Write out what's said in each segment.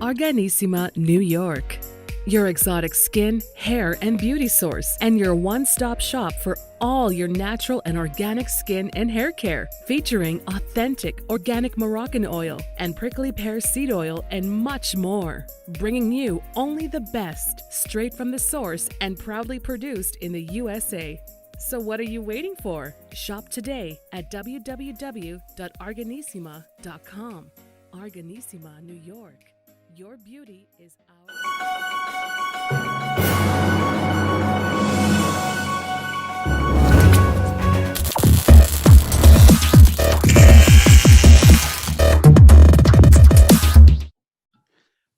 Arganissima, New York. Your exotic skin, hair, and beauty source, and your one-stop shop for all your natural and organic skin and hair care, featuring authentic organic Moroccan oil and prickly pear seed oil and much more. Bringing you only the best, straight from the source and proudly produced in the USA. So what are you waiting for? Shop today at www.arganissima.com. Arganissima, New York. Your beauty is our...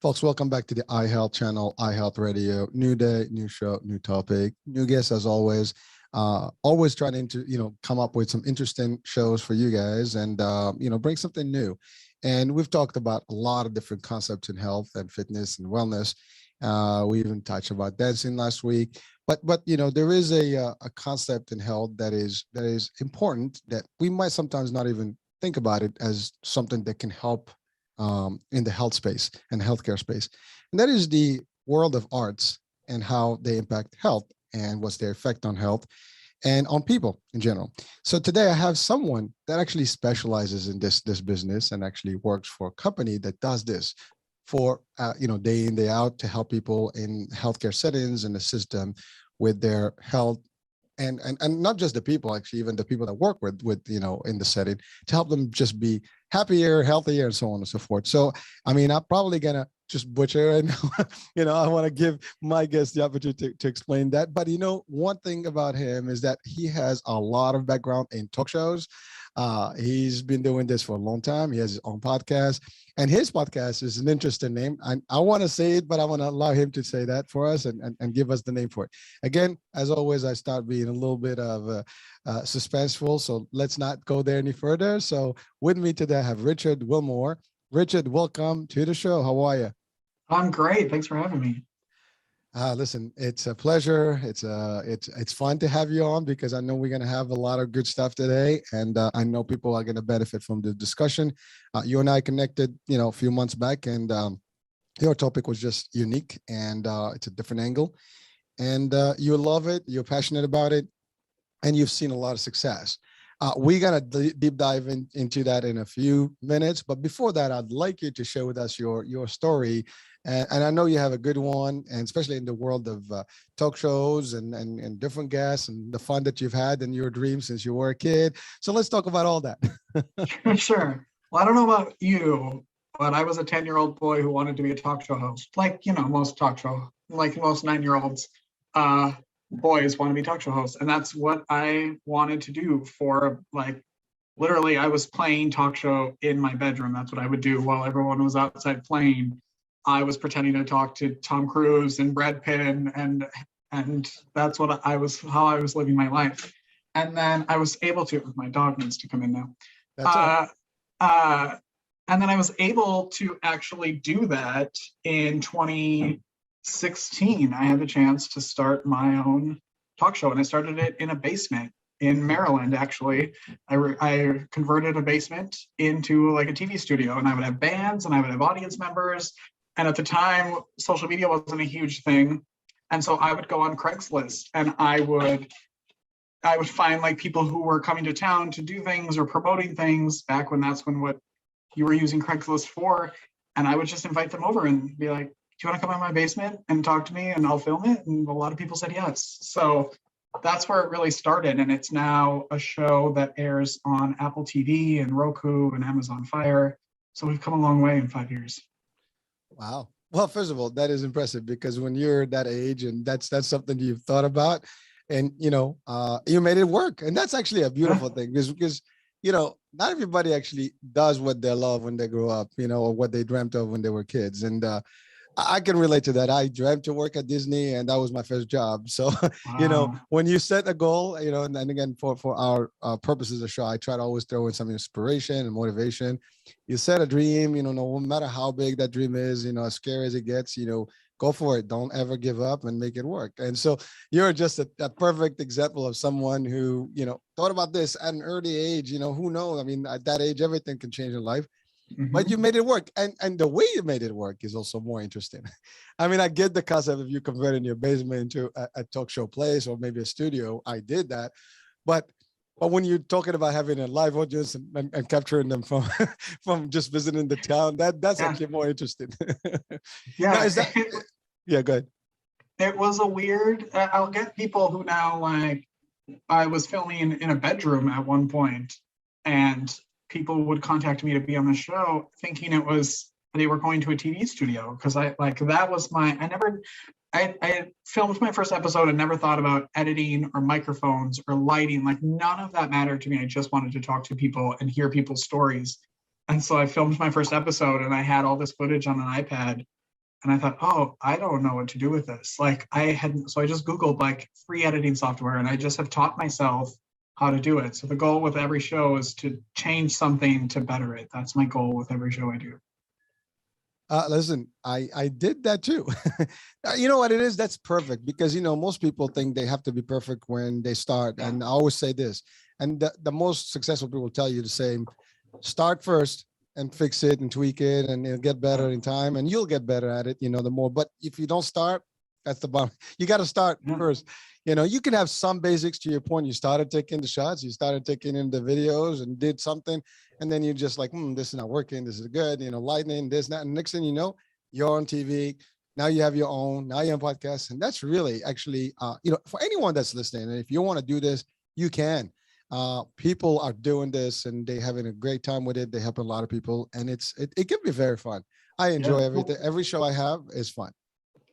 Folks, welcome back to the iHealth channel, iHealth Radio. New day, new show, new topic, new guests as always. Always trying to, come up with some interesting shows for you guys and, bring something new. And we've talked about a lot of different concepts in health and fitness and wellness. We even touched about dancing last week. But there is a concept in health that is important that we might sometimes not even think about it as something that can help in the health space and healthcare space. And that is the world of arts and how they impact health and what's their effect on health and on people in general. So today I have someone that actually specializes in this business and actually works for a company that does this for, day in, day out to help people in healthcare settings and assist them with their health. And not just the people, actually, even the people that work with in the setting to help them just be happier, healthier, and so on and so forth. So, I'm probably gonna just butcher it. I want to give my guest the opportunity to explain that. But one thing about him is that he has a lot of background in talk shows. He's been doing this for a long time. He has his own podcast, and his podcast is an interesting name. I want to say it, but I want to allow him to say that for us and give us the name for it. Again, as always, I start being a little bit of suspenseful, so let's not go there any further. So with me today, I have Richard Wilmore. Richard, welcome to the show. How are you? I'm great. Thanks for having me. Listen, it's a pleasure. It's fun to have you on because I know we're going to have a lot of good stuff today, and I know people are going to benefit from the discussion. You and I connected, a few months back, and your topic was just unique, and it's a different angle, and you love it. You're passionate about it, and you've seen a lot of success. We're going to deep dive into that in a few minutes, but before that, I'd like you to share with us your story. And I know you have a good one, and especially in the world of talk shows and different guests and the fun that you've had in your dreams since you were a kid. So let's talk about all that. Sure. Well, I don't know about you, but I was a 10-year-old boy who wanted to be a talk show host. Like, most 9-year-olds, boys want to be talk show hosts. And that's what I wanted to do for, literally, I was playing talk show in my bedroom. That's what I would do while everyone was outside playing. I was pretending to talk to Tom Cruise and Brad Pitt, and that's how I was living my life. And then I was able to. My dog needs to come in now. That's and then I was able to actually do that in 2016. I had the chance to start my own talk show, and I started it in a basement in Maryland. Actually, I converted a basement into a TV studio, and I would have bands and I would have audience members. And at the time, social media wasn't a huge thing. And so I would go on Craigslist and I would find people who were coming to town to do things or promoting things back when that's what you were using Craigslist for. And I would just invite them over and be like, do you want to come in my basement and talk to me and I'll film it? And a lot of people said yes. So that's where it really started. And it's now a show that airs on Apple TV and Roku and Amazon Fire. So we've come a long way in 5 years. Wow. Well, first of all, that is impressive because when you're that age and that's something you've thought about and, you made it work. And that's actually a beautiful thing because, not everybody actually does what they love when they grow up, or what they dreamt of when they were kids. And I can relate to that. I dreamt to work at Disney and that was my first job. So, Wow. When you set a goal, and again, for our purposes of the show, I try to always throw in some inspiration and motivation. You set a dream, no matter how big that dream is, as scary as it gets, go for it. Don't ever give up and make it work. And so you're just a perfect example of someone who, thought about this at an early age, who knows? At that age, everything can change in life. but you made it work. And the way you made it work is also more interesting. I mean, I get the concept of you converting your basement into a talk show place or maybe a studio. I did that. But when you're talking about having a live audience and capturing them from from just visiting the town, that's actually more interesting. Yeah. Now, is that, yeah, go ahead. It was a weird, I'll get people who now, like, I was filming in a bedroom at one point, and people would contact me to be on the show thinking it was, they were going to a TV studio. Cause I filmed my first episode and never thought about editing or microphones or lighting. Like, none of that mattered to me. I just wanted to talk to people and hear people's stories. And so I filmed my first episode and I had all this footage on an iPad. And I thought, oh, I don't know what to do with this. Like, so I just Googled like free editing software, and I just have taught myself how to do it. So the goal with every show is to change something to better it. That's my goal with every show I do. Listen, I did that too. You know what it is? That's perfect, because, most people think they have to be perfect when they start. Yeah. And I always say this, and the most successful people tell you the same: start first and fix it and tweak it, and it'll get better in time, and you'll get better at it, the more. But if you don't start, that's the bottom. You got to start first. You can have some basics. To your point, you started taking the shots, you started taking in the videos and did something, and then you're just like, this is not working, this is good, lightning, this, that, and next thing you know, you're on TV. Now you have your own, now you're on podcasts. And that's really actually, for anyone that's listening, and if you want to do this, you can. People are doing this and they're having a great time with it. They help a lot of people, and it can be very fun. I enjoy everything. Every show I have is fun.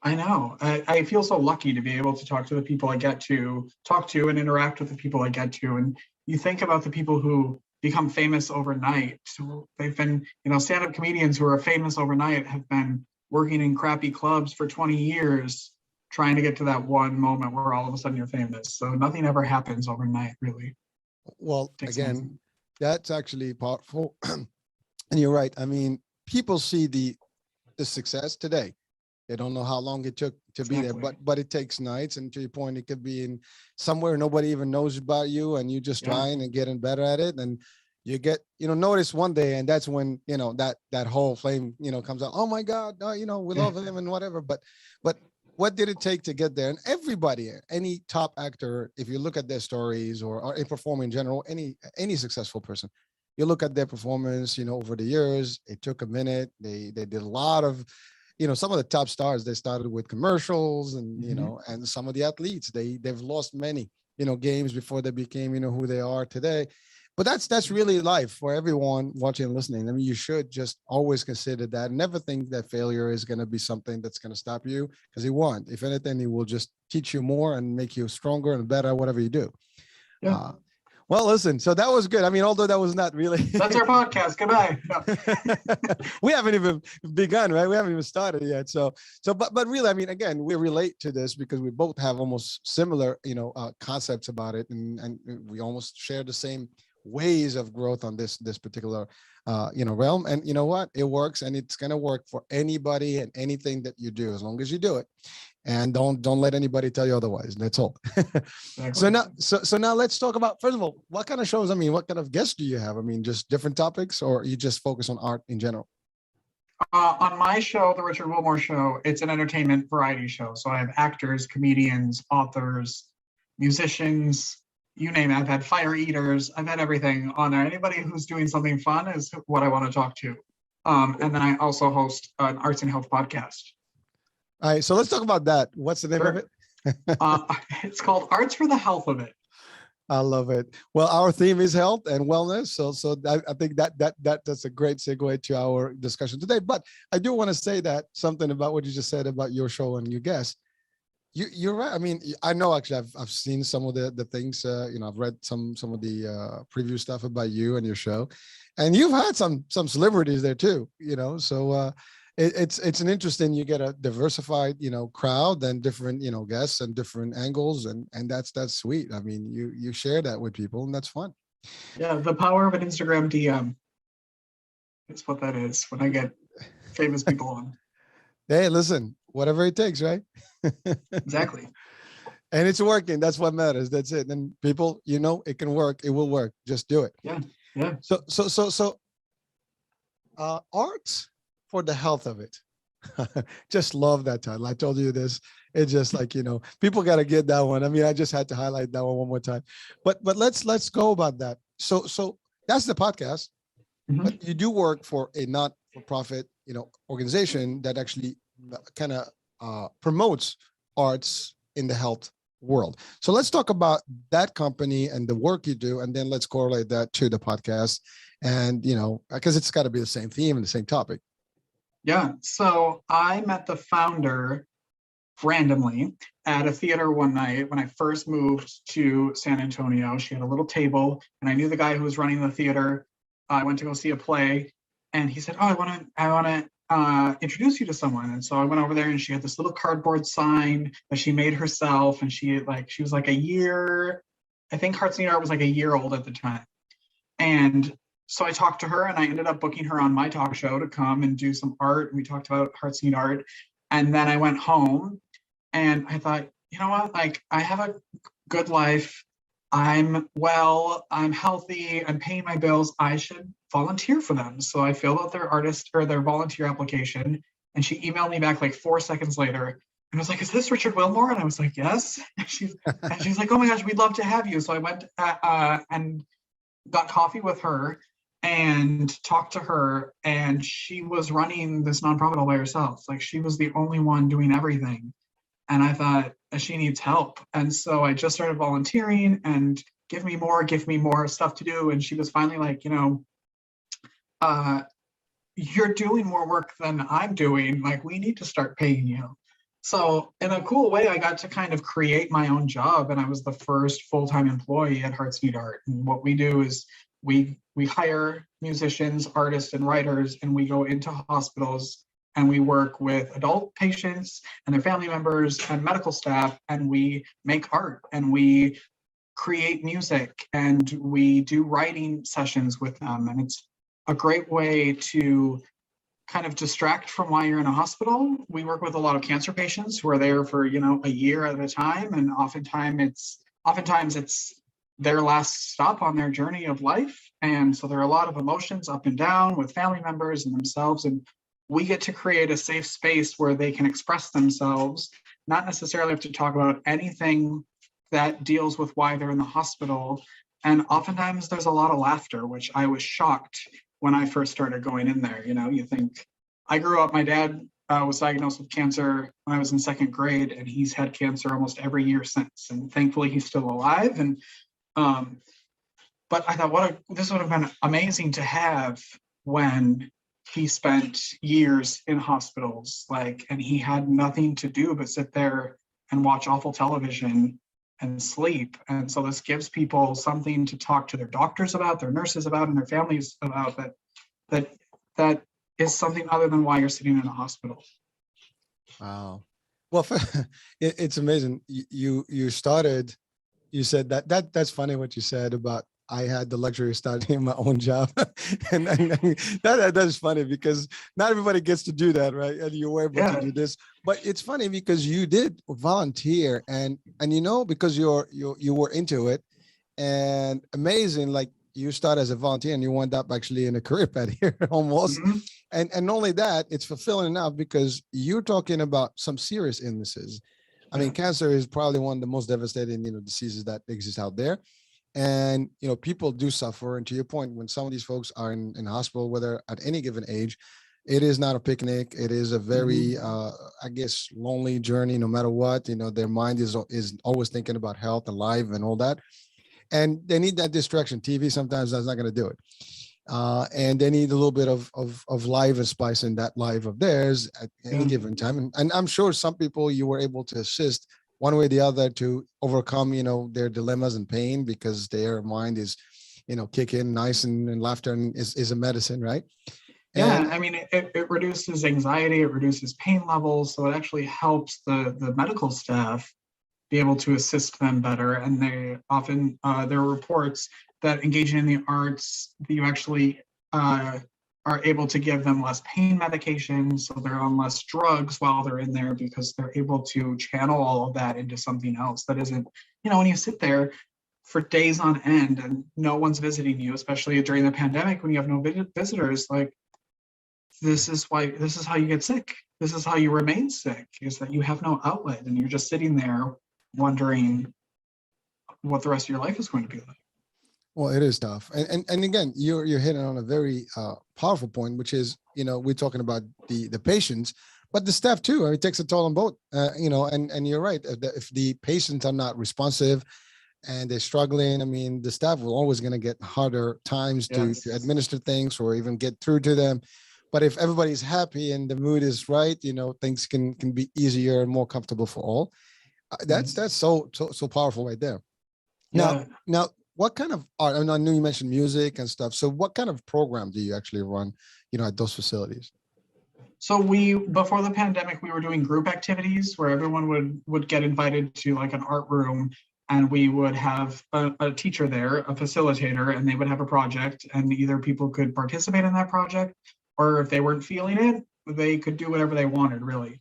I know. I feel so lucky to be able to talk to the people I get to talk to and interact with the people I get to. And you think about the people who become famous overnight. So they've been, stand-up comedians who are famous overnight have been working in crappy clubs for 20 years, trying to get to that one moment where all of a sudden you're famous. So nothing ever happens overnight, really. Well, again, that's actually powerful. And you're right. I mean, people see the success today. They don't know how long it took to be there, but it takes nights. And to your point, it could be in somewhere nobody even knows about you, and you just trying and getting better at it. And you get, noticed one day, and that's when, that whole flame, comes out. Oh my God, we love him and whatever. But what did it take to get there? And everybody, any top actor, if you look at their stories or a performer in general, any successful person, you look at their performance, over the years, it took a minute. They did a lot of, some of the top stars, they started with commercials, and, and some of the athletes, they've lost many, games before they became, who they are today. But that's really life for everyone watching and listening. I mean, you should just always consider that. Never think that failure is going to be something that's going to stop you, because it won't. If anything, it will just teach you more and make you stronger and better at whatever you do. Yeah. Well, listen, so that was good. I mean, although that was not really. That's our podcast. Goodbye. No. We haven't even begun, right? We haven't even started yet. But really, I mean, again, we relate to this because we both have almost similar, concepts about it, and we almost share the same ways of growth on this particular realm. And you know what, it works, and it's going to work for anybody and anything that you do, as long as you do it, and don't let anybody tell you otherwise. That's all. Exactly. So now let's talk about, first of all, what kind of shows, I mean, what kind of guests do you have? I mean, just different topics, or you just focus on art in general? On my show, The Richard Wilmore Show, it's an entertainment variety show. So I have actors, comedians, authors, musicians, you name it. I've had fire eaters. I've had everything on there. Anybody who's doing something fun is what I want to talk to. And then I also host an arts and health podcast. All right, so let's talk about that. What's the name of it? It's called Arts for the Health of It. I love it. Well, our theme is health and wellness. So I think that's a great segue to our discussion today. But I do want to say that something about what you just said about your show and your guests. You're right. I mean, I know actually I've seen some of the things, I've read some of the preview stuff about you and your show, and you've had some celebrities there too, so it's an interesting, you get a diversified, crowd and different, guests and different angles. And that's sweet. I mean, you share that with people, and that's fun. Yeah. The power of an Instagram DM. That's what that is when I get famous people on. Hey, listen, whatever it takes, right? Exactly. And it's working. That's what matters. That's it. And people, it can work. It will work. Just do it. Yeah. Yeah. So Arts for the health of it. Just love that title. I told you this. It's just like, people got to get that one. I mean, I just had to highlight that one more time. But let's go about that. So that's the podcast. Mhm. But you do work for a not-for-profit, organization that actually kind of promotes arts in the health world. So let's talk about that company and the work you do, and then let's correlate that to the podcast. And because it's got to be the same theme and the same topic. Yeah. So I met the founder randomly at a theater one night when I first moved to San Antonio. She had a little table, and I knew the guy who was running the theater. I went to go see a play, and he said, "Oh, I want to introduce you to someone." And so I went over there, and she had this little cardboard sign that she made herself, and she was like a year. I think Hearts Need Art was like a year old at the time, and so I talked to her, and I ended up booking her on my talk show to come and do some art. And we talked about Hearts Need Art. And then I went home and I thought, you know what? Like, I have a good life. I'm well, I'm healthy, I'm paying my bills. I should volunteer for them. So I filled out their artist or their volunteer application. And she emailed me back like 4 seconds later. And I was like, "Is this Richard Wilmore?" And I was like, "Yes." And she's like, "Oh my gosh, we'd love to have you." So I went and got coffee with her and talked to her, and she was running this nonprofit all by herself. Like, she was the only one doing everything. And I thought, she needs help. And so I just started volunteering and give me more stuff to do. And she was finally like, "You're doing more work than I'm doing. Like, we need to start paying you." So in a cool way, I got to kind of create my own job, and I was the first full-time employee at Hearts Need Art. And what we do is we hire musicians, artists, and writers, and we go into hospitals and we work with adult patients and their family members and medical staff, and we make art and we create music and we do writing sessions with them. And it's a great way to kind of distract from why you're in a hospital. We work with a lot of cancer patients who are there for, a year at a time. And oftentimes it's their last stop on their journey of life. And so there are a lot of emotions up and down with family members and themselves. And we get to create a safe space where they can express themselves, not necessarily have to talk about anything that deals with why they're in the hospital. And oftentimes there's a lot of laughter, which I was shocked when I first started going in there. You think, I grew up, my dad was diagnosed with cancer when I was in second grade, and he's had cancer almost every year since. And thankfully he's still alive. And but I thought, this would have been amazing to have when he spent years in hospitals, and he had nothing to do but sit there and watch awful television and sleep. And so this gives people something to talk to their doctors about, their nurses about, and their families about, that is something other than why you're sitting in a hospital. Wow. Well, it's amazing. You started, you said that's funny what you said about, I had the luxury of starting my own job. and that's funny because not everybody gets to do that, right? And you were able to do this, but it's funny because you did volunteer and because you were into it, and amazing, like you started as a volunteer and you wound up actually in a career path here almost. Mm-hmm. And not only that, it's fulfilling enough because you're talking about some serious illnesses. I mean, cancer is probably one of the most devastating, diseases that exist out there. And, people do suffer. And to your point, when some of these folks are in hospital, whether at any given age, it is not a picnic. It is a very, I guess, lonely journey, no matter what. Their mind is always thinking about health and life and all that. And they need that distraction. TV sometimes that's not going to do it. And they need a little bit of life and spice in that life of theirs at any given time. And I'm sure some people you were able to assist one way or the other to overcome, their dilemmas and pain because their mind is, kicking nice and laughter and is a medicine, right? And, I mean, it reduces anxiety, it reduces pain levels. So it actually helps the medical staff be able to assist them better. And they often, there are reports that engaging in the arts, you actually are able to give them less pain medication, so they're on less drugs while they're in there because they're able to channel all of that into something else that isn't, when you sit there for days on end and no one's visiting you, especially during the pandemic when you have no visitors, like this is how you get sick. This is how you remain sick, is that you have no outlet and you're just sitting there wondering what the rest of your life is going to be like. Well, it is tough, and again, you're hitting on a very powerful point, which is, we're talking about the patients, but the staff too. It takes a toll on both, and you're right. If the patients are not responsive and they're struggling, I mean, the staff will always going to get harder times to administer things or even get through to them. But if everybody's happy and the mood is right, things can be easier and more comfortable for all. That's so powerful right there. Yeah. Now, what kind of art? I know you mentioned music and stuff. So, what kind of program do you actually run, at those facilities? So before the pandemic, we were doing group activities where everyone would get invited to like an art room, and we would have a teacher there, a facilitator, and they would have a project, and either people could participate in that project, or if they weren't feeling it, they could do whatever they wanted, really.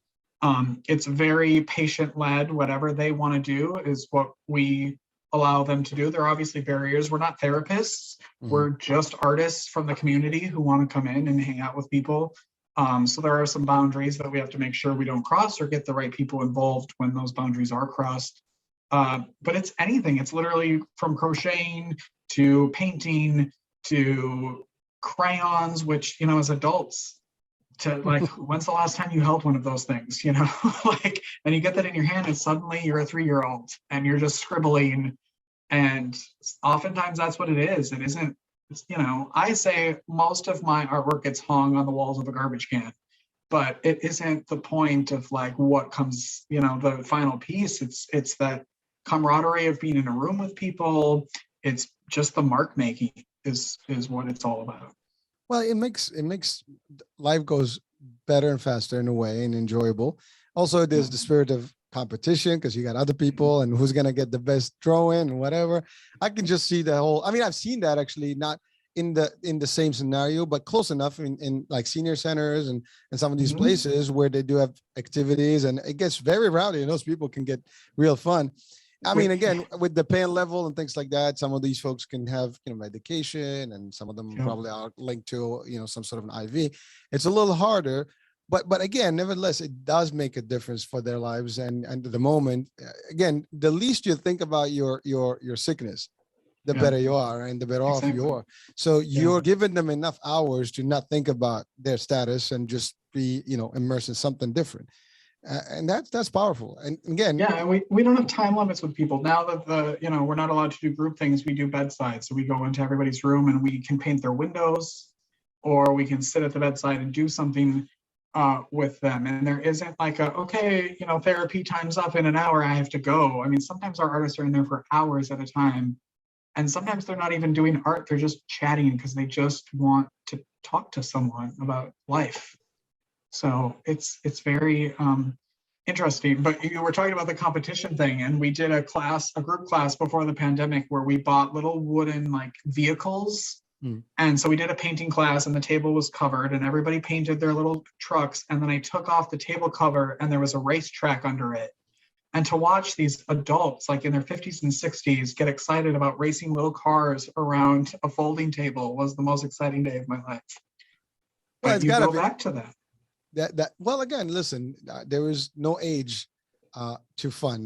It's very patient-led. Whatever they want to do is what we allow them to do. There are obviously barriers. We're not therapists. Mm-hmm. We're just artists from the community who want to come in and hang out with people. So there are some boundaries that we have to make sure we don't cross or get the right people involved when those boundaries are crossed. But it's anything. It's literally from crocheting to painting to crayons, which, as adults, to like, when's the last time you held one of those things, like, and you get that in your hand and suddenly you're a 3-year-old and you're just scribbling. And oftentimes that's what it is. It isn't, I say most of my artwork gets hung on the walls of a garbage can, but it isn't the point of like what comes, the final piece. It's that camaraderie of being in a room with people. It's just the mark making is what it's all about. Well, it makes life goes better and faster in a way and enjoyable. Also, there's the spirit of competition because you got other people and who's going to get the best drawing and whatever. I can just see the whole, I've seen that actually not in the same scenario, but close enough in like senior centers and some of these places where they do have activities, and it gets very rowdy and those people can get real fun. Again, with the pain level and things like that, some of these folks can have, medication, and some of them probably are linked to, some sort of an IV. It's a little harder, but again, nevertheless, it does make a difference for their lives. And at the moment, again, the least you think about your sickness, the better you are and the better off you are. So you're giving them enough hours to not think about their status and just be, immersed in something different. And that's powerful. And again, we don't have time limits with people now that we're not allowed to do group things. We do bedside, so we go into everybody's room and we can paint their windows, or we can sit at the bedside and do something with them. And there isn't like therapy time's up in an hour, I have to go. Sometimes our artists are in there for hours at a time, and sometimes they're not even doing art, they're just chatting because they just want to talk to someone about life. So it's very interesting. But you were talking about the competition thing, and we did a group class before the pandemic where we bought little wooden like vehicles. And so we did a painting class, and the table was covered and everybody painted their little trucks. And then I took off the table cover and there was a racetrack under it. And to watch these adults like in their 50s and 60s get excited about racing little cars around a folding table was the most exciting day of my life. Well, it's got to go back to that. Well, again, listen, there is no age to fun.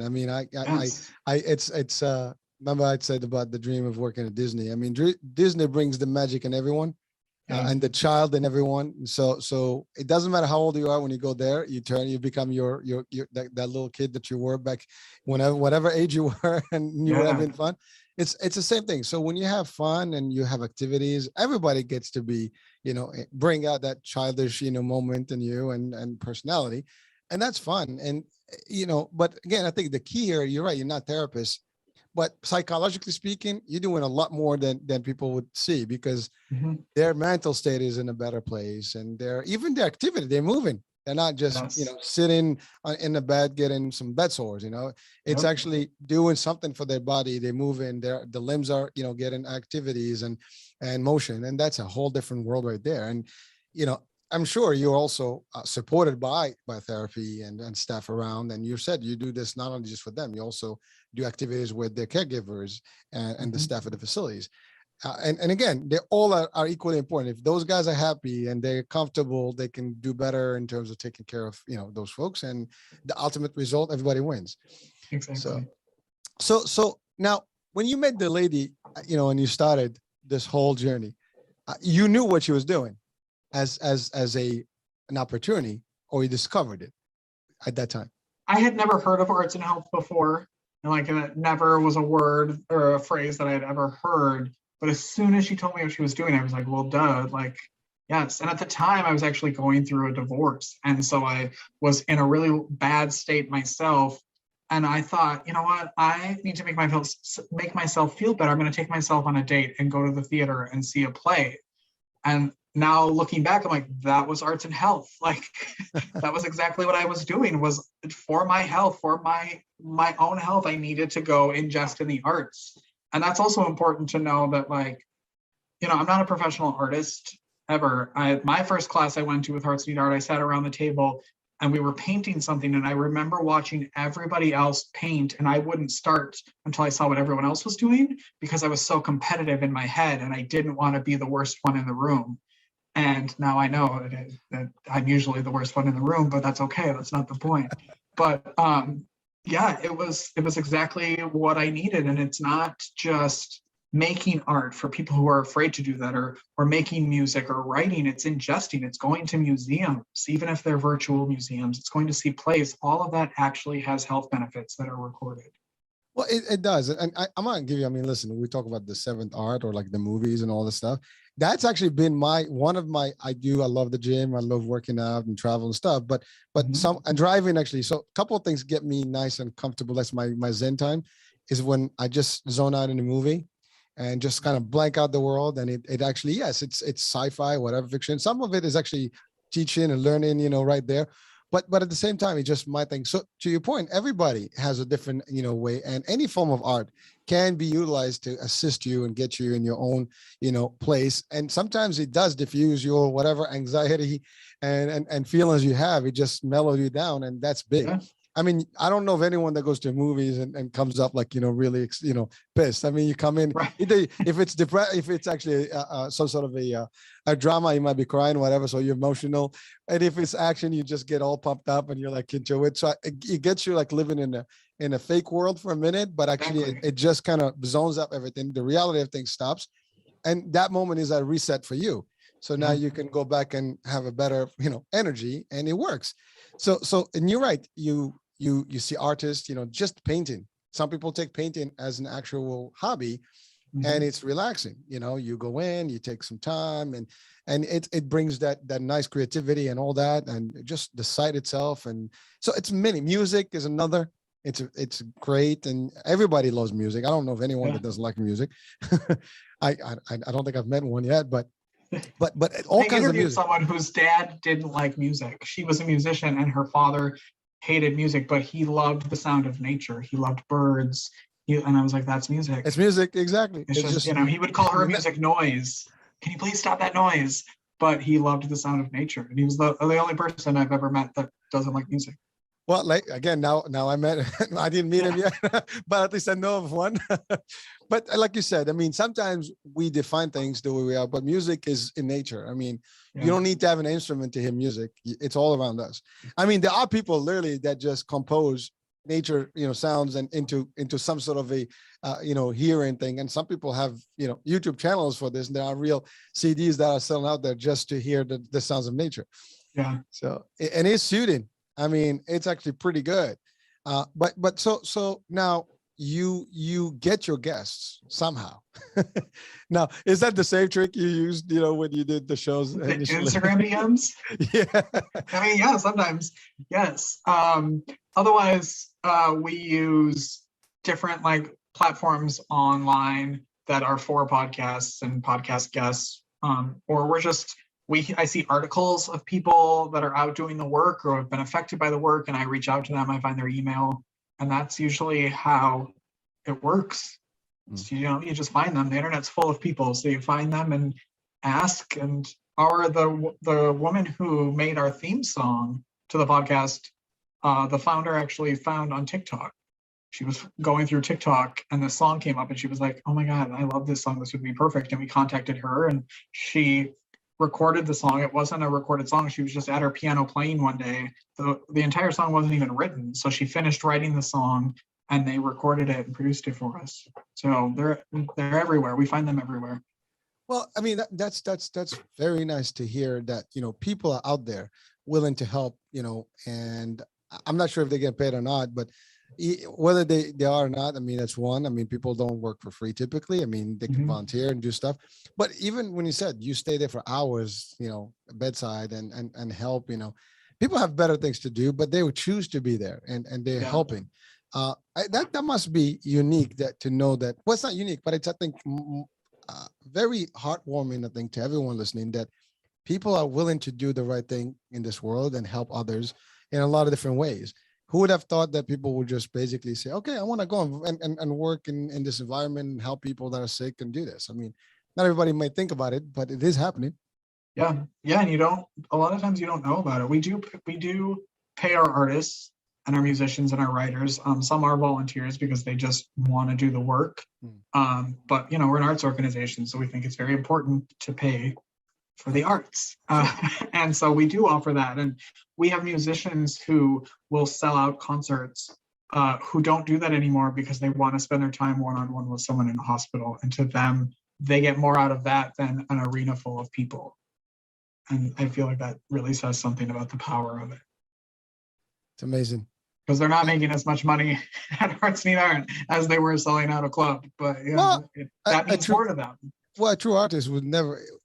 Remember I said about the dream of working at Disney. Disney brings the magic in everyone and the child in everyone. So it doesn't matter how old you are when you go there. You become your that little kid that you were back whatever age you were, and you were having fun. It's the same thing. So when you have fun and you have activities, everybody gets to be, bring out that childish, moment in you and personality, and that's fun. And, but again, I think the key here, you're right, you're not therapists, but psychologically speaking, you're doing a lot more than people would see, because their mental state is in a better place, and even their activity, they're moving. They're not just, sitting in the bed getting some bed sores. It's actually doing something for their body. They're moving. The limbs are, getting activities and motion, and that's a whole different world right there. And I'm sure you're also supported by therapy and staff around. And you said you do this not only just for them, you also do activities with their caregivers and the staff at the facilities. and again, they all are equally important. If those guys are happy and they're comfortable, they can do better in terms of taking care of, those folks, and the ultimate result, everybody wins. Exactly. So now when you met the lady, and you started this whole journey, you knew what she was doing as an opportunity, or you discovered it at that time? I had never heard of arts and health before, and it never was a word or a phrase that I had ever heard. But as soon as she told me what she was doing, I was like, well, duh, yes. And at the time, I was actually going through a divorce, and so I was in a really bad state myself. And I thought, you know what? I need to make myself feel better. I'm going to take myself on a date and go to the theater and see a play. And now looking back, I'm like, that was arts and health. That was exactly what I was doing, was for my health, for my own health. I needed to go ingest in the arts. And that's also important to know that, I'm not a professional artist ever. My first class I went to with Hearts Need Art, I sat around the table and we were painting something. And I remember watching everybody else paint, and I wouldn't start until I saw what everyone else was doing, because I was so competitive in my head and I didn't want to be the worst one in the room. And now I know that I'm usually the worst one in the room, but that's okay. That's not the point. But it was exactly what I needed. And it's not just making art for people who are afraid to do that, or making music or writing. It's ingesting. It's going to museums, even if they're virtual museums. It's going to see plays. All of that actually has health benefits that are recorded. Well, it does. And I'm going to give you, listen, we talk about the seventh art, or the movies and all this stuff. That's actually been I love the gym. I love working out and travel and stuff, but and driving actually. So a couple of things get me nice and comfortable. That's my Zen time, is when I just zone out in a movie and just kind of blank out the world. And it actually, yes, it's sci-fi, whatever, fiction. Some of it is actually teaching and learning, right there. But at the same time, it's just my thing. So to your point, everybody has a different, way, and any form of art can be utilized to assist you and get you in your own, place. And sometimes it does diffuse your whatever anxiety and feelings you have. It just mellows you down, and that's big. Yeah. I don't know of anyone that goes to movies and comes up really, pissed. You come in, right. If it's depressed, if it's actually some sort of a drama, you might be crying, whatever. So you're emotional. And if it's action, you just get all pumped up and you're into it. So it gets you living in a fake world for a minute, but actually it just kind of zones up everything. The reality of things stops. And that moment is a reset for you. So now you can go back and have a better, energy, and it works. So, and you're right. You see artists, just painting. Some people take painting as an actual hobby, and it's relaxing. You go in, you take some time, and it brings that nice creativity and all that, and just the site itself. And so it's music is another. It's great, and everybody loves music. I don't know of anyone that doesn't like music. I don't think I've met one yet, but all kinds of music. I interviewed someone whose dad didn't like music. She was a musician, and her father hated music, but he loved the sound of nature. He loved birds. And I was like, that's music. It's music, exactly. It's just he would call her music noise. Can you please stop that noise? But he loved the sound of nature. And he was the only person I've ever met that doesn't like music. Well, again, now I met, I didn't meet him yet, but at least I know of one. But like you said, sometimes we define things the way we are, but music is in nature. You don't need to have an instrument to hear music. It's all around us. There are people literally that just compose nature, sounds and into some sort of a, hearing thing. And some people have, YouTube channels for this, and there are real CDs that are selling out there just to hear the sounds of nature. Yeah. So, and it's soothing. It's actually pretty good. But so now you get your guests somehow. Now, is that the same trick you used, when you did the shows? The Instagram DMs? Yeah. Yeah, sometimes. Yes. Otherwise, we use different platforms online that are for podcasts and podcast guests, or we're just I see articles of people that are out doing the work or have been affected by the work, and I reach out to them. I find their email, and that's usually how it works. So, you just find them. The internet's full of people, so you find them and ask. And the woman who made our theme song to the podcast, the founder actually found on TikTok. she was going through TikTok and this song came up and she was like, oh my God, I love this song. This would be perfect. And we contacted her and she recorded the song. It wasn't a recorded song. She was just at her piano playing one day. The entire song wasn't even written. So she finished writing the song and they recorded it and produced it for us. So they're everywhere. We find them everywhere. Well, I mean, that's very nice to hear that, people are out there willing to help, and I'm not sure if they get paid or not, but whether they are or not, I mean, that's one. I mean, people don't work for free typically. I mean, they can volunteer and do stuff. But even when you said you stay there for hours, bedside and help, people have better things to do, but they would choose to be there and they're helping. That must be unique to know that. Well, it's not unique, but it's, I think, very heartwarming, I think, to everyone listening, that people are willing to do the right thing in this world and help others in a lot of different ways. Who would have thought that people would just basically say, okay, I want to go and work in this environment and help people that are sick and do this? I mean, not everybody might think about it, but it is happening. Yeah. And a lot of times you don't know about it. We do pay our artists and our musicians and our writers. Some are volunteers because they just want to do the work. But we're an arts organization, so we think it's very important to pay for the arts. And so we do offer that. And we have musicians who will sell out concerts who don't do that anymore because they want to spend their time one-on-one with someone in a hospital. And to them, they get more out of that than an arena full of people. And I feel like that really says something about the power of it. It's amazing. Because they're not making as much money at Hearts Need Iron as they were selling out a club. But that means more to them. Well, a true artist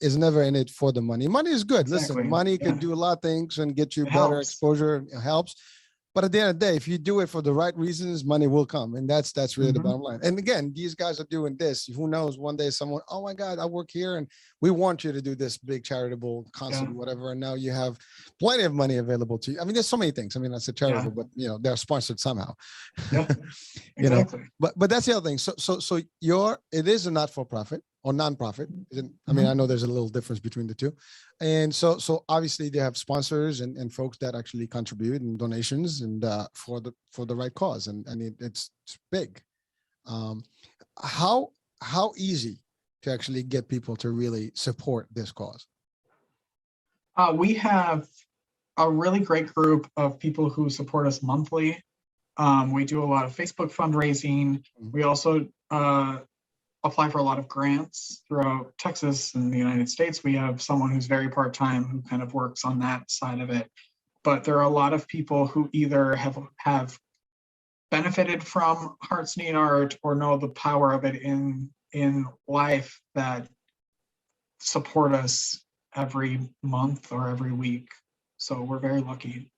is never in it for the money. Money is good. Exactly. Listen, money can do a lot of things and get you better exposure. It helps. But at the end of the day, if you do it for the right reasons, money will come. And that's really the bottom line. And again, these guys are doing this. Who knows, one day someone, oh my God, I work here and we want you to do this big charitable concert, whatever. And now you have plenty of money available to you. I mean, there's so many things. I mean, I said charitable, but they're sponsored somehow. Yeah, exactly. But that's the other thing. So it is a not-for-profit or non-profit. I mean, I know there's a little difference between the two. And so obviously they have sponsors and folks that actually contribute and donations and for the right cause. And it's big. How easy to actually get people to really support this cause? We have a really great group of people who support us monthly. We do a lot of Facebook fundraising. We also apply for a lot of grants throughout Texas and the United States. We have someone who's very part-time who kind of works on that side of it. But there are a lot of people who either have benefited from Hearts Need Art or know the power of it in life that support us every month or every week. So we're very lucky.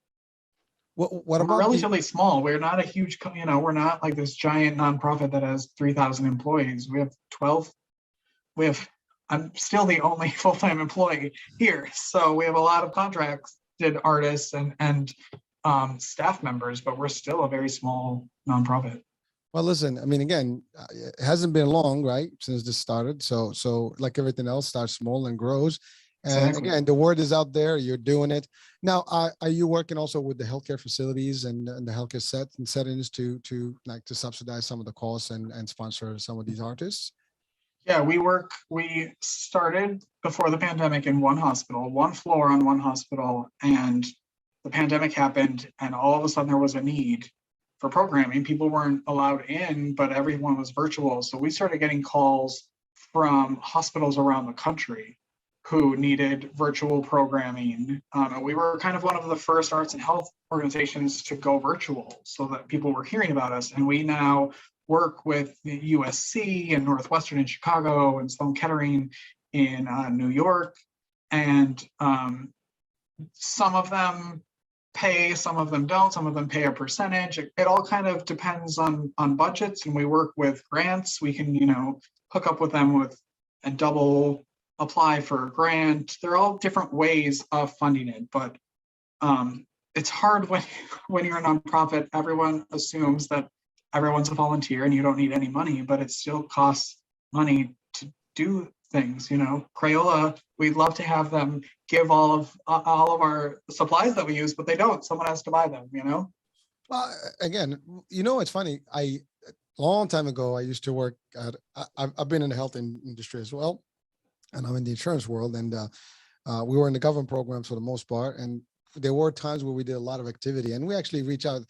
What about we're relatively small. We're not a huge, we're not like this giant nonprofit that has 3,000 employees. We have 12. I'm still the only full-time employee here. So we have a lot of contracted artists and staff members, but we're still a very small nonprofit. Well, listen, I mean, again, it hasn't been long, right, since this started. So like everything else, starts small and grows. And again, the word is out there. You're doing it now. Are you working also with the healthcare facilities and the healthcare settings to subsidize some of the costs and sponsor some of these artists? Yeah, we started before the pandemic in one hospital, one floor on one hospital, and the pandemic happened, and all of a sudden there was a need for programming. People weren't allowed in, but everyone was virtual. So we started getting calls from hospitals around the country who needed virtual programming. And we were kind of one of the first arts and health organizations to go virtual so that people were hearing about us. And we now work with the USC and Northwestern in Chicago and Sloan Kettering in New York. And some of them pay, some of them don't, some of them pay a percentage. It all kind of depends on budgets, and we work with grants. We can, hook up with them and double apply for a grant. They're all different ways of funding it, but it's hard when you're a nonprofit. Everyone assumes that everyone's a volunteer and you don't need any money, but it still costs money to do things. Crayola, we'd love to have them give all of our supplies that we use, but they don't. Someone has to buy them. Well, again, it's funny. Long time ago, I used to work at, I've been in the health industry as well, and I'm in the insurance world. And we were in the government programs for the most part. And there were times where we did a lot of activity, and we actually reach out,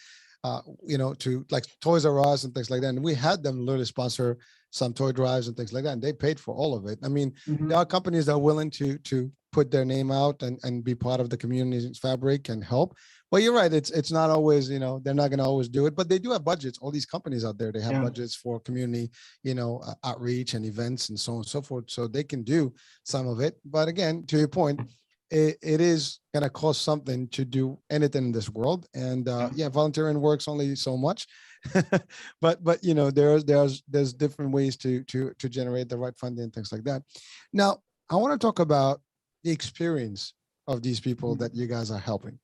to like Toys R Us and things like that. And we had them literally sponsor some toy drives and things like that. And they paid for all of it. I mean, Mhm. there are companies that are willing to put their name out and be part of the community fabric and help. But you're right. It's not always, they're not going to always do it, but they do have budgets. All these companies out there, they have Yeah. budgets for community, outreach and events and so on and so forth. So they can do some of it. But again, to your point, it is going to cost something to do anything in this world. And Yeah. volunteering works only so much. but there's different ways to generate the right funding and things like that. Now, I want to talk about the experience of these people Mhm. that you guys are helping.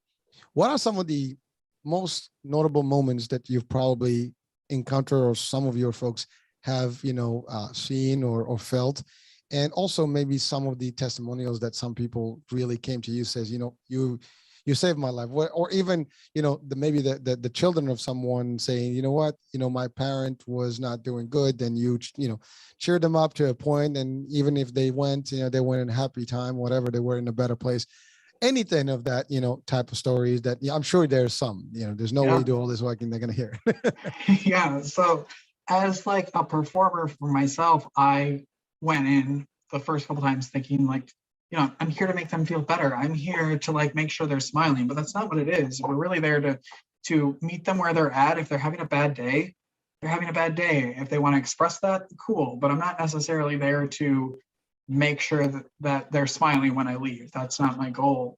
What are some of the most notable moments that you've probably encountered or some of your folks have, seen or felt? And also maybe some of the testimonials that some people really came to you says, you saved my life. Or even, maybe the children of someone saying, you know what, my parent was not doing good. Then cheered them up to a point. And even if they went, they went in a happy time, whatever, they were in a better place. Anything of that, type of stories that, I'm sure there's some, there's no way Yeah. you do all this work and they're going to hear. Yeah. So as like a performer for myself, I went in the first couple times thinking like, I'm here to make them feel better. I'm here to like make sure they're smiling, but that's not what it is. We're really there to meet them where they're at. If they're having a bad day, they're having a bad day. If they want to express that, cool. But I'm not necessarily there to make sure that they're smiling when I leave. That's not my goal.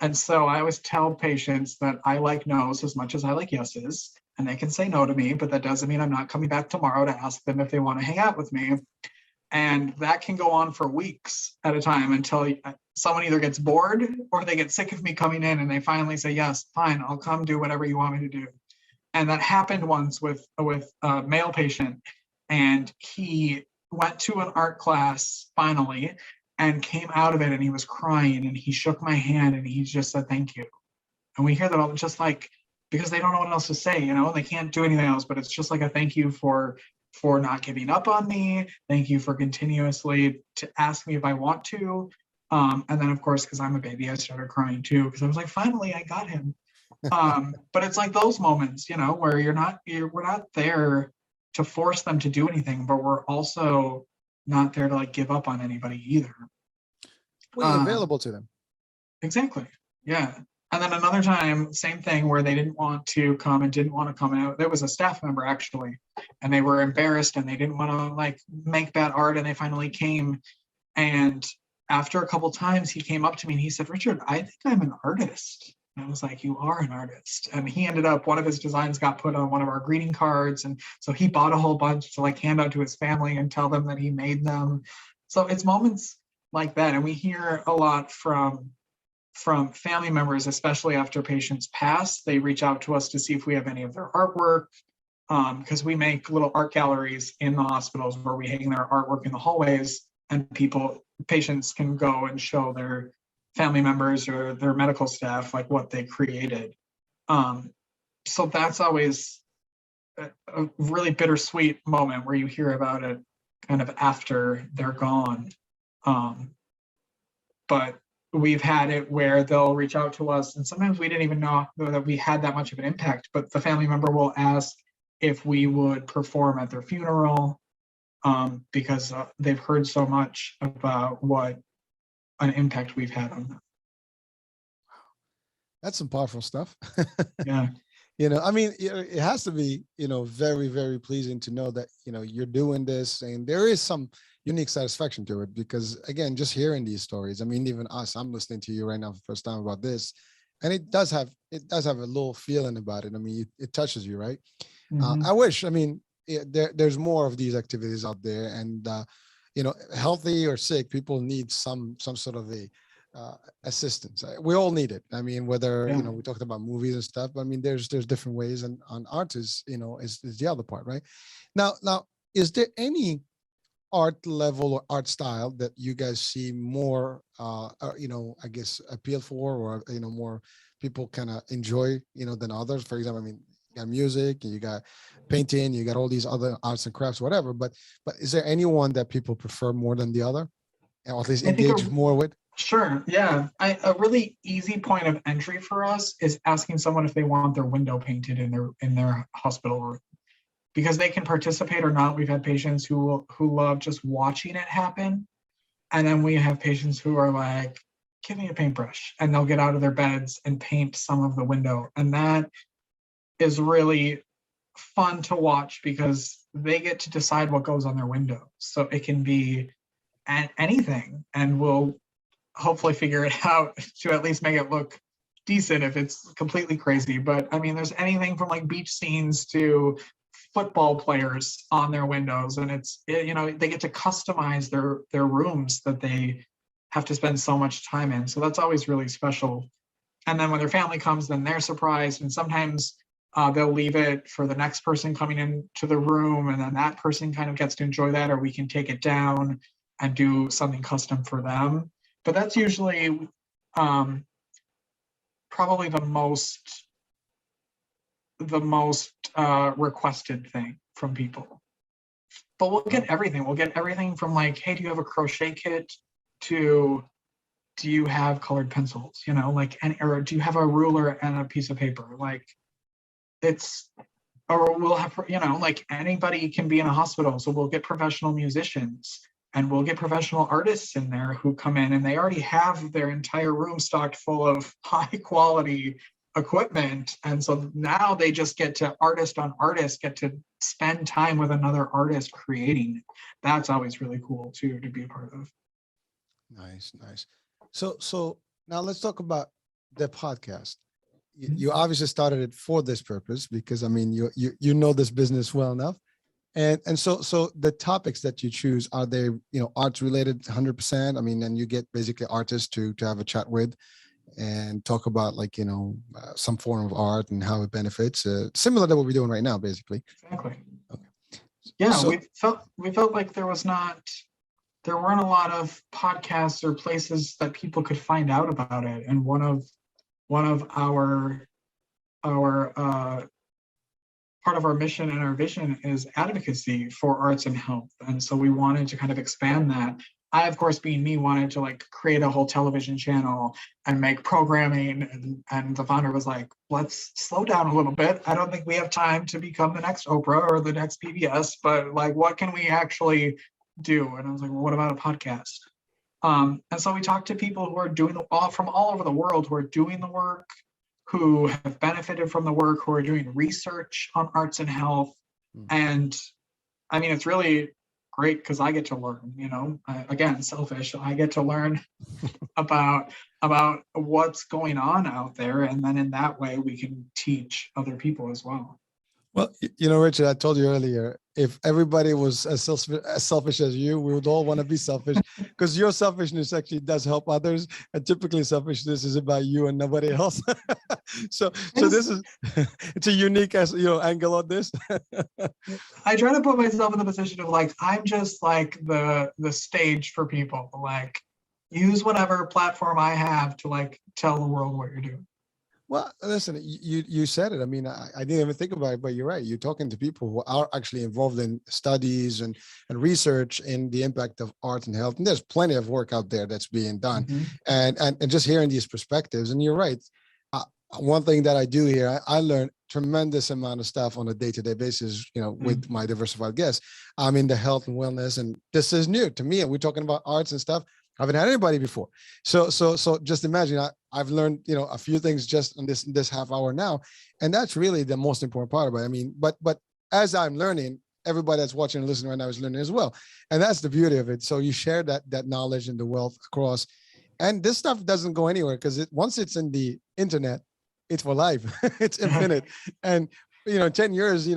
And so I always tell patients that I like no's as much as I like yeses, and they can say no to me, but that doesn't mean I'm not coming back tomorrow to ask them if they want to hang out with me. And that can go on for weeks at a time until someone either gets bored or they get sick of me coming in and they finally say, yes, fine, I'll come do whatever you want me to do. And that happened once with a male patient, and he went to an art class finally and came out of it and he was crying and he shook my hand and he just said thank you. And we hear that all just like because they don't know what else to say, they can't do anything else, but it's just like a thank you for not giving up on me. Thank you for continuously to ask me if I want to. And then of course, because I'm a baby, I started crying too because I was like, finally, I got him. But it's like those moments, where we're not there to force them to do anything, but we're also not there to like give up on anybody either. Well, available to them. Exactly. Yeah. And then another time, same thing where they didn't want to come and didn't want to come out. There was a staff member actually, and they were embarrassed and they didn't want to like make bad art. And they finally came. And after a couple times, he came up to me and he said, Richard, I think I'm an artist. And I was like, you are an artist. And he ended up, one of his designs got put on one of our greeting cards. And so he bought a whole bunch to like hand out to his family and tell them that he made them. So it's moments like that. And we hear a lot from family members, especially after patients pass. They reach out to us to see if we have any of their artwork, because we make little art galleries in the hospitals where we hang their artwork in the hallways, and patients can go and show their family members or their medical staff like what they created. So that's always a really bittersweet moment where you hear about it kind of after they're gone. But we've had it where they'll reach out to us, and sometimes we didn't even know that we had that much of an impact, but the family member will ask if we would perform at their funeral, because they've heard so much about what an impact we've had on them. That's some powerful stuff. Yeah. I mean, it has to be, very, very pleasing to know that, you're doing this and there is some unique satisfaction to it, because again, just hearing these stories, I mean, even us, I'm listening to you right now for the first time about this, and it does have a little feeling about it. I mean, it touches you, right? Mhm. I wish, I mean, there's more of these activities out there, and, healthy or sick, people need some sort of a, assistance. We all need it. I mean, whether, Yeah. we talked about movies and stuff, but I mean, there's different ways, and on art is the other part, right? Now, is there any art level or art style that you guys see more, I guess appeal for, or, more people kind of enjoy, than others? For example, I mean, got music, and you got painting, you got all these other arts and crafts, whatever. But is there anyone that people prefer more than the other, or at least I think engage more with? sure, yeah. A really easy point of entry for us is asking someone if they want their window painted in their hospital room, because they can participate or not. We've had patients who love just watching it happen, and then we have patients who are like, "Give me a paintbrush," and they'll get out of their beds and paint some of the window, and that is really fun to watch because they get to decide what goes on their window. So it can be anything, and we'll hopefully figure it out to at least make it look decent if it's completely crazy. But I mean, there's anything from like beach scenes to football players on their windows, and they get to customize their rooms that they have to spend so much time in. So that's always really special. And then when their family comes, then they're surprised, and sometimes they'll leave it for the next person coming into the room, and then that person kind of gets to enjoy that, or we can take it down and do something custom for them. But that's usually probably the most requested thing from people. But we'll get everything. We'll get everything from like, hey, do you have a crochet kit, to do you have colored pencils? Or do you have a ruler and a piece of paper? Like, or we'll have, like anybody can be in a hospital. So we'll get professional musicians, and we'll get professional artists in there who come in, and they already have their entire room stocked full of high quality equipment. And so now they just get to artist on artist, get to spend time with another artist creating. That's always really cool too, to be a part of. Nice. So now let's talk about the podcast. You obviously started it for this purpose, because I mean, you know this business well enough. And so the topics that you choose, are they, arts related 100%? I mean, and you get basically artists to have a chat with and talk about like, some form of art and how it benefits, similar to what we're doing right now, basically. Exactly. Okay. Yeah, So, we felt like there weren't a lot of podcasts or places that people could find out about it. And one of our part of our mission and our vision is advocacy for arts and health. And so we wanted to kind of expand that. I, of course, being me, wanted to like create a whole television channel and make programming. And the founder was like, let's slow down a little bit. I don't think we have time to become the next Oprah or the next PBS, but like, what can we actually do? And I was like, well, what about a podcast? And so we talked to people who are doing from all over the world, who are doing the work, who have benefited from the work, who are doing research on arts and health. And I mean, it's really great because I get to learn, again, selfish. I get to learn about what's going on out there. And then in that way, we can teach other people as well. well, Richard, I told you earlier, if everybody was as selfish as you, we would all want to be selfish, because your selfishness actually does help others. And typically selfishness is about you and nobody else. so this is, it's a unique, angle on this. I try to put myself in the position of like, I'm just like the stage for people. Like, use whatever platform I have to like tell the world what you're doing. Well, listen, you said it. I mean, I didn't even think about it, but you're right. You're talking to people who are actually involved in studies and research in the impact of art and health. And there's plenty of work out there that's being done. And just hearing these perspectives. And you're right. One thing that I do here, I learn tremendous amount of stuff on a day-to-day basis, with my diversified guests. I'm in the health and wellness, and this is new to me. And we're talking about arts and stuff. I haven't had anybody before. So just imagine, I've learned, a few things just in this half hour now. And that's really the most important part about it. I mean, but as I'm learning, everybody that's watching and listening right now is learning as well. And that's the beauty of it. So you share that knowledge and the wealth across. And this stuff doesn't go anywhere, because once it's in the internet, it's for life. It's infinite. And, 10 years,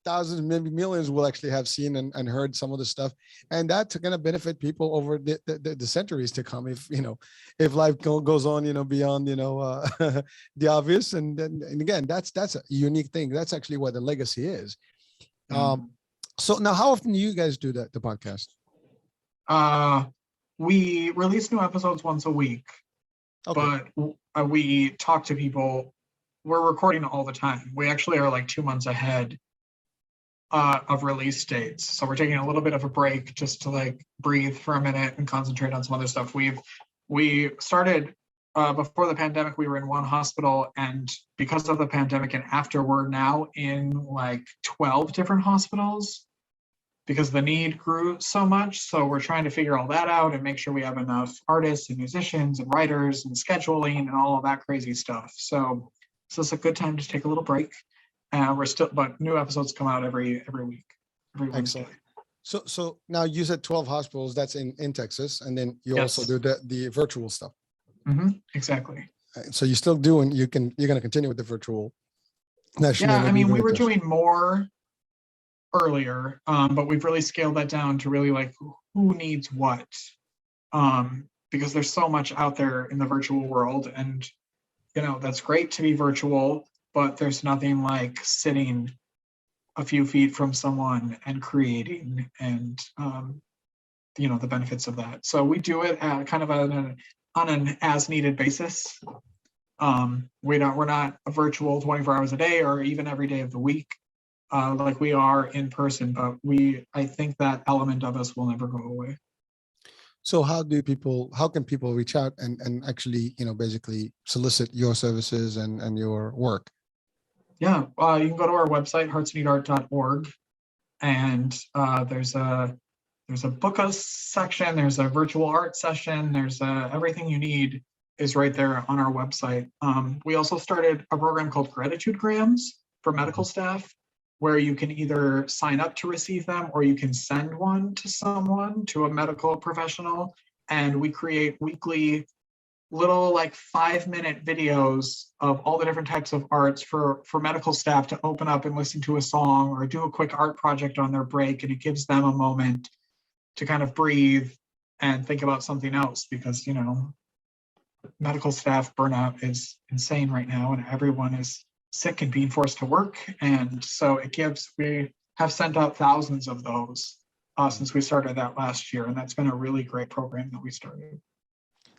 thousands, maybe millions will actually have seen and heard some of the stuff. And that's going to benefit people over the centuries to come, if life goes on, beyond, the obvious. And again, that's a unique thing. That's actually what the legacy is. So now, how often do you guys do the podcast? We release new episodes once a week, Okay. but we talk to people we're recording all the time. We actually are like 2 months ahead of release dates. So we're taking a little bit of a break just to like breathe for a minute and concentrate on some other stuff. We started before the pandemic, we were in one hospital, and because of the pandemic and after, we're now in like 12 different hospitals because the need grew so much. So we're trying to figure all that out and make sure we have enough artists and musicians and writers and scheduling and all of that crazy stuff. So it's a good time to take a little break. But new episodes come out every week, every Wednesday. Excellent. So now you said 12 hospitals. That's in Texas, and then you Yes. also do the virtual stuff. Exactly. So you're still doing. You're going to continue with the virtual. Yeah, I mean, we were doing more earlier, but we've really scaled that down to really like who needs what, because there's so much out there in the virtual world, and that's great to be virtual, but there's nothing like sitting a few feet from someone and creating, and the benefits of that. So we do it kind of on an as needed basis. We're not a virtual 24 hours a day or even every day of the week like we are in person, but I think that element of us will never go away. So how can people reach out and actually, basically solicit your services and your work? Yeah, you can go to our website, heartsneedart.org, and there's a book us section, there's a virtual art session, there's everything you need is right there on our website. We also started a program called Gratitude Grams for medical staff, where you can either sign up to receive them or you can send one to a medical professional. And we create weekly little like 5-minute videos of all the different types of arts for medical staff to open up and listen to a song or do a quick art project on their break. And it gives them a moment to kind of breathe and think about something else, because, medical staff burnout is insane right now and everyone is sick and being forced to work. And so we have sent out thousands of those since we started that last year. And that's been a really great program that we started.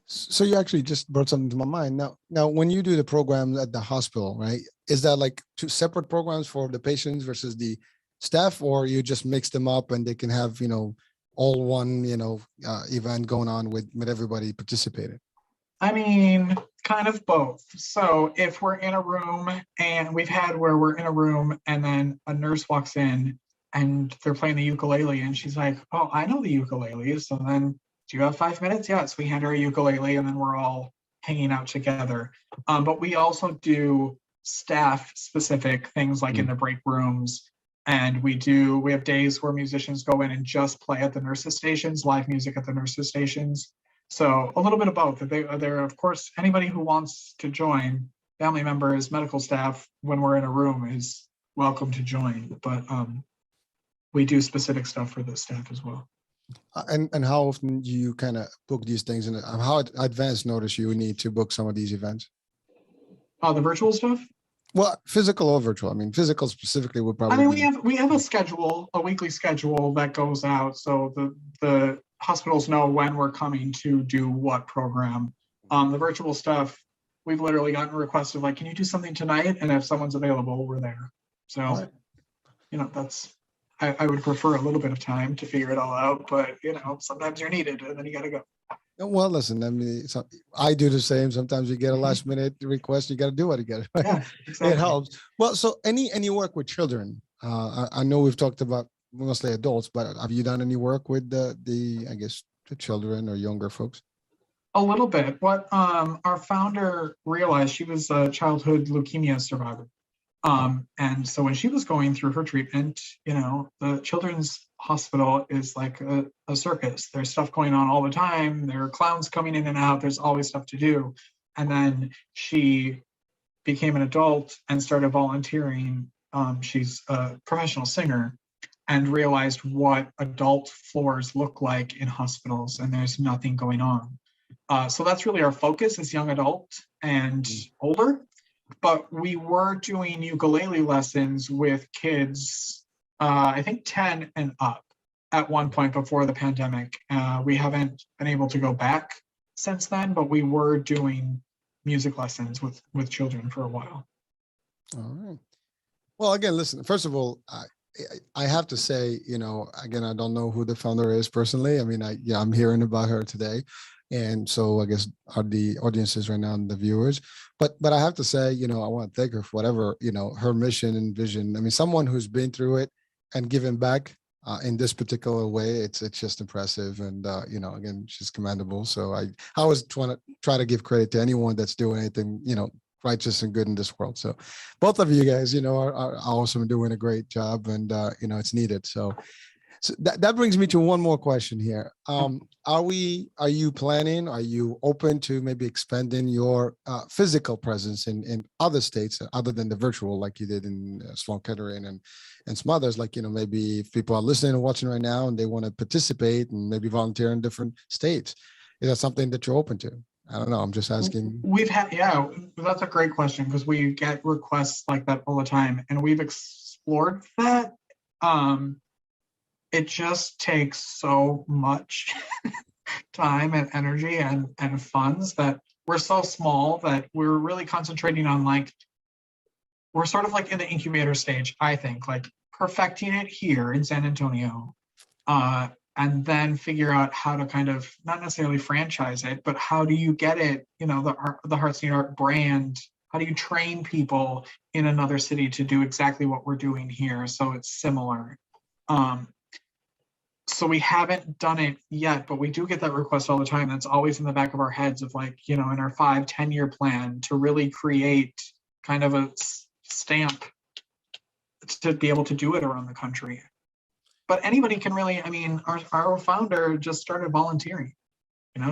So you actually just brought something to my mind. Now, when you do the programs at the hospital, right, is that like two separate programs for the patients versus the staff, or you just mix them up and they can have, all one, event going on with everybody participating? I mean, kind of both. So if we're in a room, and we've had where we're in a room and then a nurse walks in and they're playing the ukulele and she's like, oh, I know the ukulele. So then, do you have 5 minutes? Yes, we hand her a ukulele and then we're all hanging out together. But we also do staff specific things like in the break rooms. And we have days where musicians go in and just play at the nurses' stations, live music at the nurses' stations. So a little bit of both. They're, of course, anybody who wants to join, family members, medical staff, when we're in a room is welcome to join. But we do specific stuff for the staff as well. And how often do you kind of book these things? And how advanced notice you need to book some of these events? The virtual stuff? Well, physical or virtual? I mean, physical specifically would probably. I mean, we have a schedule, a weekly schedule that goes out, so the hospitals know when we're coming to do what program. The virtual stuff, we've literally gotten requests of like, can you do something tonight? And if someone's available, we're there. So, right. That's. I would prefer a little bit of time to figure it all out, but sometimes you're needed, and then you got to go. Well, listen, I mean, I do the same. Sometimes you get a last minute request, you got to do what you got. Right? Yeah, exactly. It helps. Well, so any work with children? I know we've talked about mostly adults, but have you done any work with the children or younger folks? A little bit. What our founder realized, she was a childhood leukemia survivor. And so when she was going through her treatment, the children's hospital is like a circus. There's stuff going on all the time. There are clowns coming in and out. There's always stuff to do. And then she became an adult and started volunteering. She's a professional singer and realized what adult floors look like in hospitals, and there's nothing going on. So that's really our focus, is young adult and older. But we were doing ukulele lessons with kids, I think 10 and up at one point before the pandemic. We haven't been able to go back since then, but we were doing music lessons with children for a while. All right. Well, again, listen, first of all, I have to say, again, I don't know who the founder is personally. I mean, I'm hearing about her today. And so I guess are the audiences right now and the viewers, but I have to say, I want to thank her for whatever, her mission and vision. I mean, someone who's been through it and given back in this particular way, it's just impressive. And, again, she's commendable. So I always try to give credit to anyone that's doing anything, righteous and good in this world. So both of you guys, are awesome and doing a great job, and it's needed. So that brings me to one more question here. Are you open to maybe expanding your physical presence in other states other than the virtual, like you did in Sloan Kettering and some others, like, maybe if people are listening and watching right now and they want to participate and maybe volunteer in different states, is that something that you're open to? I don't know. I'm just asking. Yeah, that's a great question, because we get requests like that all the time, and we've explored that. It just takes so much time and energy and funds, that we're so small that we're really concentrating on, like, we're sort of like in the incubator stage, I think, like perfecting it here in San Antonio. And then figure out how to kind of not necessarily franchise it, but how do you get it, the Hearts Need Art brand, how do you train people in another city to do exactly what we're doing here so it's similar? So we haven't done it yet, but we do get that request all the time. That's always in the back of our heads of, like, in our 5-10 year plan to really create kind of a stamp to be able to do it around the country. But anybody can really, I mean, our founder just started volunteering.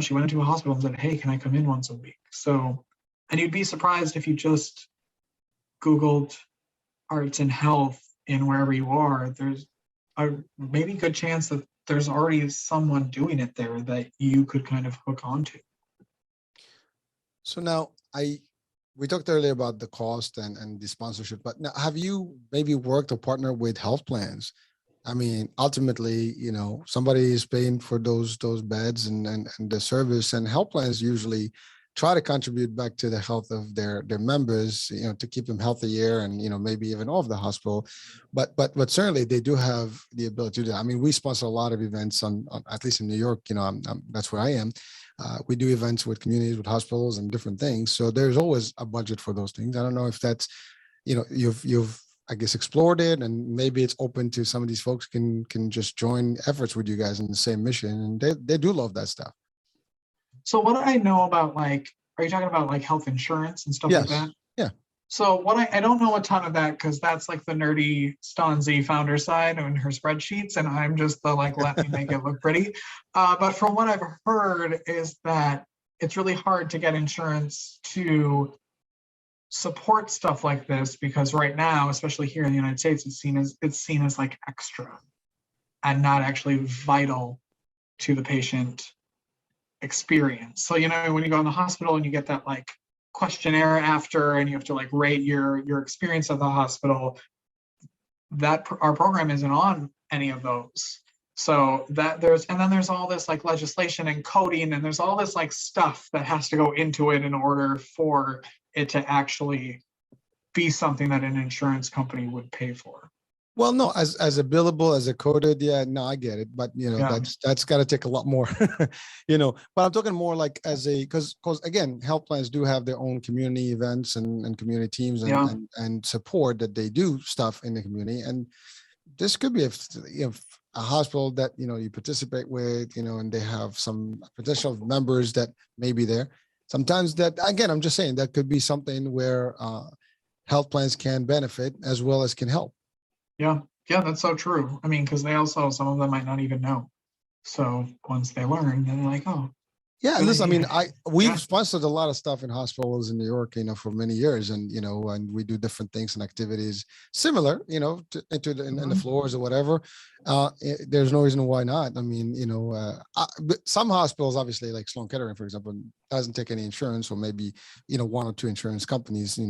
She went into a hospital and said, hey, can I come in once a week? So, and you'd be surprised if you just Googled arts and health in wherever you are, there's a maybe good chance that there's already someone doing it there that you could kind of hook onto. So now we talked earlier about the cost and the sponsorship, but now have you maybe worked or partnered with health plans? I mean, ultimately, somebody is paying for those beds and the service, and health plans usually try to contribute back to the health of their members, to keep them healthier and, maybe even off the hospital. But certainly they do have the ability to do that. I mean, we sponsor a lot of events on at least in New York, that's where I am. We do events with communities, with hospitals and different things. So there's always a budget for those things. I don't know if that's, you've I guess explored it, and maybe it's open to some of these folks can just join efforts with you guys in the same mission, and they do love that stuff. So what I know about, like, are you talking about like health insurance and stuff like that? Yeah. So what I don't know a ton of that, because that's like the nerdy Stanzi founder side and her spreadsheets, and I'm just the, like, let me make it look pretty. But from what I've heard is that it's really hard to get insurance to support stuff like this, because right now, especially here in the United States, it's seen as like extra and not actually vital to the patient experience. So, when you go in the hospital and you get that, like, questionnaire after, and you have to, like, rate your experience at the hospital, that our program isn't on any of those. So that there's all this, like, legislation and coding, and there's all this, like, stuff that has to go into it in order for it to actually be something that an insurance company would pay for. Well, no, as a billable, as a coded, no, I get it, but that's got to take a lot more, but I'm talking more like because again, health plans do have their own community events and community teams and support that they do stuff in the community, and this could be a hospital that you participate with, and they have some potential members that may be there. Sometimes that, again, I'm just saying that could be something where health plans can benefit as well as can help. Yeah, that's so true. I mean, because some of them might not even know. So once they learn, then they're like, oh. Yeah, listen, I mean, we've sponsored a lot of stuff in hospitals in New York, for many years, and and we do different things and activities similar, in the floors or whatever. There's no reason why not. I mean, but some hospitals, obviously, like Sloan Kettering, for example, doesn't take any insurance, or maybe one or two insurance companies,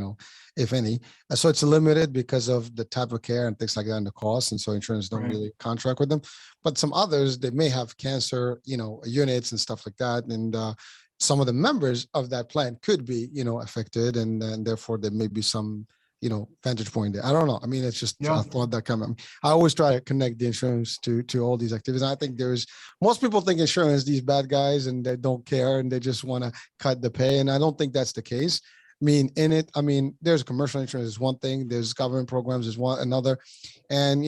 if any. So it's limited because of the type of care and things like that and the cost, and so insurance don't really contract with them. But some others, they may have cancer, units and stuff like that, and some of the members of that plan could be, affected, and therefore there may be some vantage point there. I don't know. I mean, it's just Yeah. a thought that come. I always try to connect the insurance to all these activities. And I think most people think insurance, these bad guys, and they don't care and they just want to cut the pay. And I don't think that's the case. There's commercial insurance is one thing, there's government programs is another. And,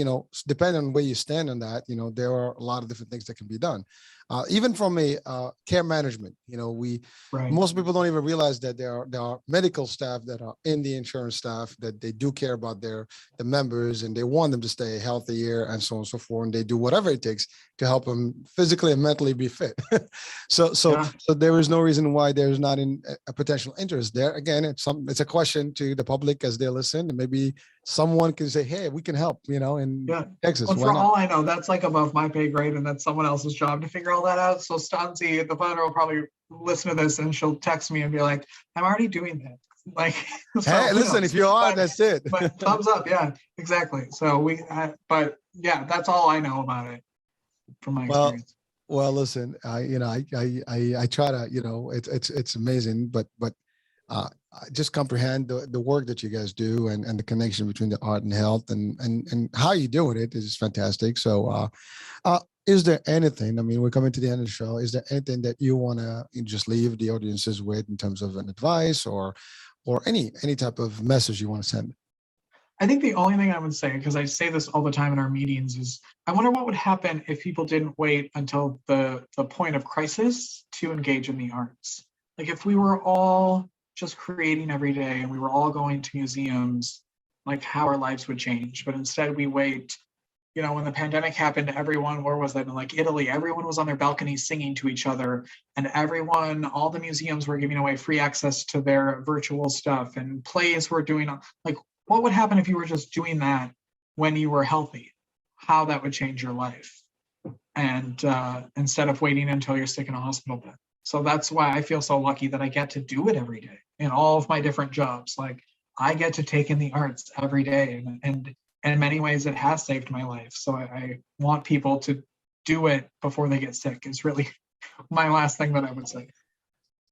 depending on where you stand on that, there are a lot of different things that can be done. Even from a care management, Right. most people don't even realize that there are medical staff that are in the insurance staff, that they do care about the members, and they want them to stay healthier and so on and so forth. And they do whatever it takes to help them physically and mentally be fit. So there is no reason why there's not a potential interest there. Again, it's a question to the public as they listen, and maybe someone can say, hey, we can help, in Texas. Well, for all I know, that's like above my pay grade, and that's someone else's job to figure all that out. So Stanzi, the founder, will probably listen to this and she'll text me and be like, I'm already doing that. Like, so, hey, listen, if you are, that's it. But thumbs up. Yeah, exactly. So but yeah, that's all I know about it from my experience. Well, listen, I try to, it's amazing, but I just comprehend the work that you guys do and the connection between the art and health and how you doing it is fantastic. So, is there anything, we're coming to the end of the show. Is there anything that you want to just leave the audiences with in terms of an advice or any type of message you want to send? I think the only thing I would say, because I say this all the time in our meetings, is I wonder what would happen if people didn't wait until the point of crisis to engage in the arts. Like if we were all just creating every day and we were all going to museums, like how our lives would change. But instead we wait, when the pandemic happened, everyone, where was that? In like Italy, everyone was on their balconies singing to each other, and all the museums were giving away free access to their virtual stuff, and plays were doing, like, what would happen if you were just doing that when you were healthy? How that would change your life. And instead of waiting until you're sick in a hospital bed. So that's why I feel so lucky that I get to do it every day in all of my different jobs. Like I get to take in the arts every day, and in many ways it has saved my life. So I want people to do it before they get sick is really my last thing that I would say.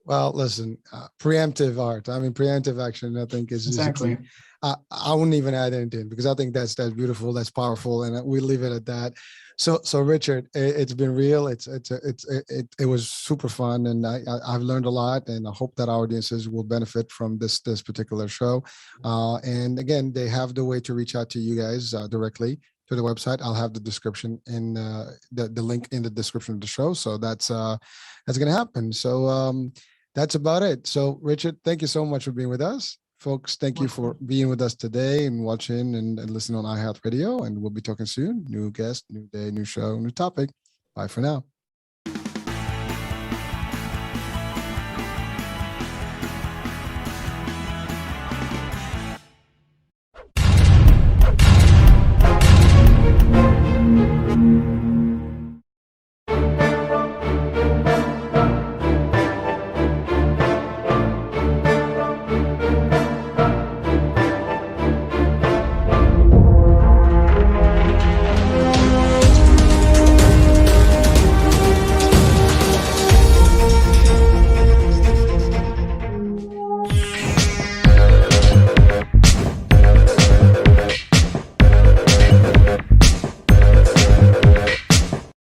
Well, listen, preemptive art. Preemptive action, I think is exactly. I wouldn't even add anything because I think that's beautiful, that's powerful, and we leave it at that. So Richard, it's been real. It was super fun, and I've learned a lot, and I hope that our audiences will benefit from this particular show. And again, they have the way to reach out to you guys directly to the website. I'll have the description in the link in the description of the show. So that's going to happen. So that's about it. So Richard, thank you so much for being with us. Folks, thank you for being with us today and watching and listening on iHealth Radio. And we'll be talking soon. New guest, new day, new show, new topic. Bye for now.